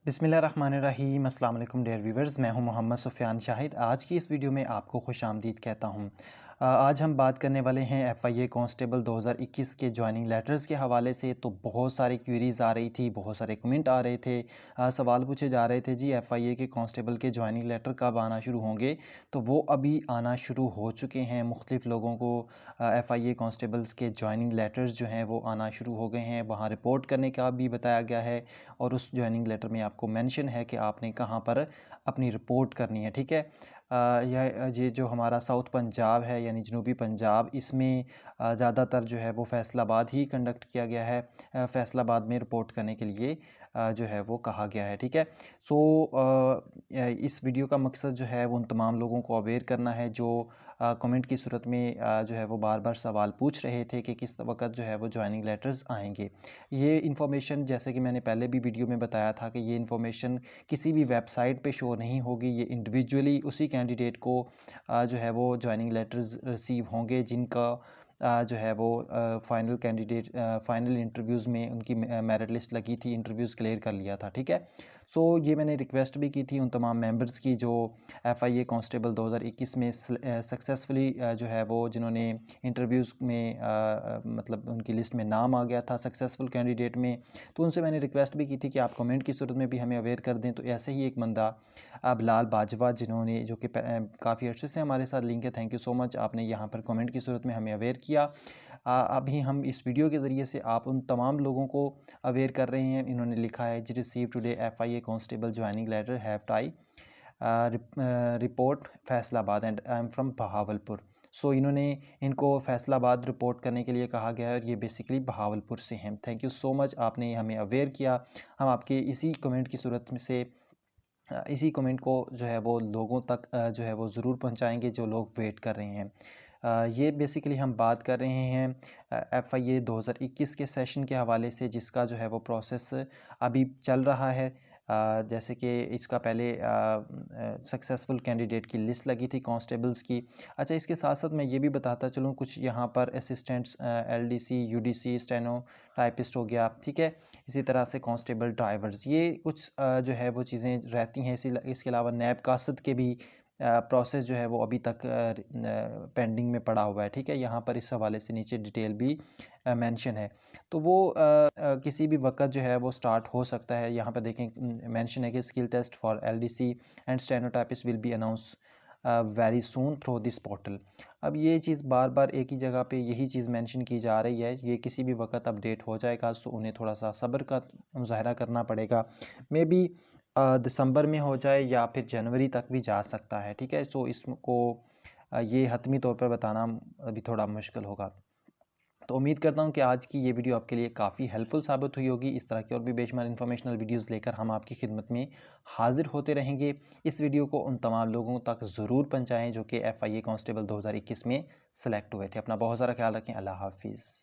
बिस्मिल्लाहिर्रहमानिर्रहीम अस्सलाम वालेकुम डियर व्यूवर्स। मैं हूं मोहम्मद सुफ़ियान शाहिद। आज की इस वीडियो में आपको खुशामदीद कहता हूं। आज हम बात करने वाले हैं एफआईए कांस्टेबल 2021 के जॉइनिंग लेटर्स के हवाले से। तो बहुत सारी क्वेरीज़ आ रही थी, बहुत सारे कमेंट आ रहे थे, सवाल पूछे जा रहे थे जी एफआईए के कांस्टेबल के जॉइनिंग लेटर कब आना शुरू होंगे। तो वो अभी आना शुरू हो चुके हैं। मुख्तलिफ़ लोगों को एफआईए कांस्टेबल्स के जॉइनिंग लेटर्स जो हैं वो आना शुरू हो गए हैं। वहाँ रिपोर्ट करने का भी बताया गया है और उस जॉइनिंग लेटर में आपको मेंशन है कि आपने कहाँ पर अपनी रिपोर्ट करनी है। ठीक है। ये जो हमारा साउथ पंजाब है यानी जनूबी पंजाब, इसमें ज़्यादातर जो है वो फैसलाबाद ही कंडक्ट किया गया है। फैसलाबाद में रिपोर्ट करने के लिए जो है वो कहा गया है। ठीक है। सो इस वीडियो का मकसद जो है वो उन तमाम लोगों को अवेयर करना है जो कमेंट की सूरत में जो है वो बार बार सवाल पूछ रहे थे कि किस वक़्त जो है वो जॉइनिंग लेटर्स आएंगे। ये इन्फॉर्मेशन जैसे कि मैंने पहले भी वीडियो में बताया था कि ये इन्फॉर्मेशन किसी भी वेबसाइट पे शो नहीं होगी। ये इंडिविजुअली उसी कैंडिडेट को जो है वो जॉइनिंग लेटर्स रिसीव होंगे जिनका जो है वो फाइनल कैंडिडेट फाइनल इंटरव्यूज़ में उनकी मेरिट लिस्ट लगी थी, इंटरव्यूज़ क्लियर कर लिया था। ठीक है। सो ये मैंने रिक्वेस्ट भी की थी उन तमाम मेंबर्स की जो एफआईए कांस्टेबल 2021 में सक्सेसफुली जो है वो जिन्होंने इंटरव्यूज़ में मतलब उनकी लिस्ट में नाम आ गया था सक्सेसफुल कैंडिडेट में। तो उनसे मैंने रिक्वेस्ट भी की थी कि आप कमेंट की सूरत में भी हमें अवेयर कर दें। तो ऐसे ही एक बंदा बिलाल बाजवा, जिन्होंने जो कि काफ़ी अर्से से हमारे साथ लिंक है, थैंक यू सो मच, आपने यहाँ पर कमेंट की सूरत में हमें अवेयर किया। अभी हम इस वीडियो के ज़रिए से आप उन तमाम लोगों को अवेयर कर रहे हैं। इन्होंने लिखा है जी receive today FIA constable joining letter have to report Faisalabad and I am from Bahawalpur. So इन्होंने इनको फैसलाबाद रिपोर्ट करने के लिए कहा गया है और ये बेसिकली बहावलपुर से हैं। थैंक यू सो मच, आपने हमें अवेयर किया। हम आपके इसी कमेंट की सूरत में से इसी कमेंट को जो है वो लोगों तक जो है वो ज़रूर पहुंचाएंगे जो लोग वेट कर रहे हैं। ये बेसिकली हम बात कर रहे हैं एफआईए 2021 के सेशन के हवाले से, जिसका जो है वो प्रोसेस अभी चल रहा है। जैसे कि इसका पहले सक्सेसफुल कैंडिडेट की लिस्ट लगी थी कांस्टेबल्स की। अच्छा, इसके साथ साथ मैं ये भी बताता चलूँ, कुछ यहाँ पर assistants LDC, UDC, steno typist हो गया। ठीक है। इसी तरह से कांस्टेबल ड्राइवर्स, ये कुछ जो है वो चीज़ें रहती हैं। इसके अलावा नैब कासद के भी प्रोसेस जो है वो अभी तक पेंडिंग में पड़ा हुआ है। ठीक है। यहाँ पर इस हवाले से नीचे डिटेल भी मेंशन है। तो वो किसी भी वक्त जो है वो स्टार्ट हो सकता है। यहाँ पर देखें मेंशन है कि skill test for LDC and stenotypist will be announce very soon through this portal. अब ये चीज़ बार बार एक ही जगह पे यही चीज़ मेंशन की जा रही है। ये किसी भी वक्त अपडेट हो जाएगा। सो उन्हें थोड़ा सा सब्र का मुज़ाहरा करना पड़ेगा। मे बी दिसंबर में हो जाए या फिर जनवरी तक भी जा सकता है। ठीक है। सो इसको ये हतमी तौर पर बताना अभी थोड़ा मुश्किल होगा। तो उम्मीद करता हूँ कि आज की ये वीडियो आपके लिए काफ़ी हेल्पफुल साबित हुई होगी। इस तरह की और भी बेशुमार इन्फॉर्मेशनल वीडियोस लेकर हम आपकी खिदमत में हाजिर होते रहेंगे। इस वीडियो को उन तमाम लोगों तक ज़रूर पहुँचाएँ जो कि एफआईए कांस्टेबल 2021 में सेलेक्ट हुए थे। अपना बहुत सारा ख्याल रखें। अल्लाह हाफिज़।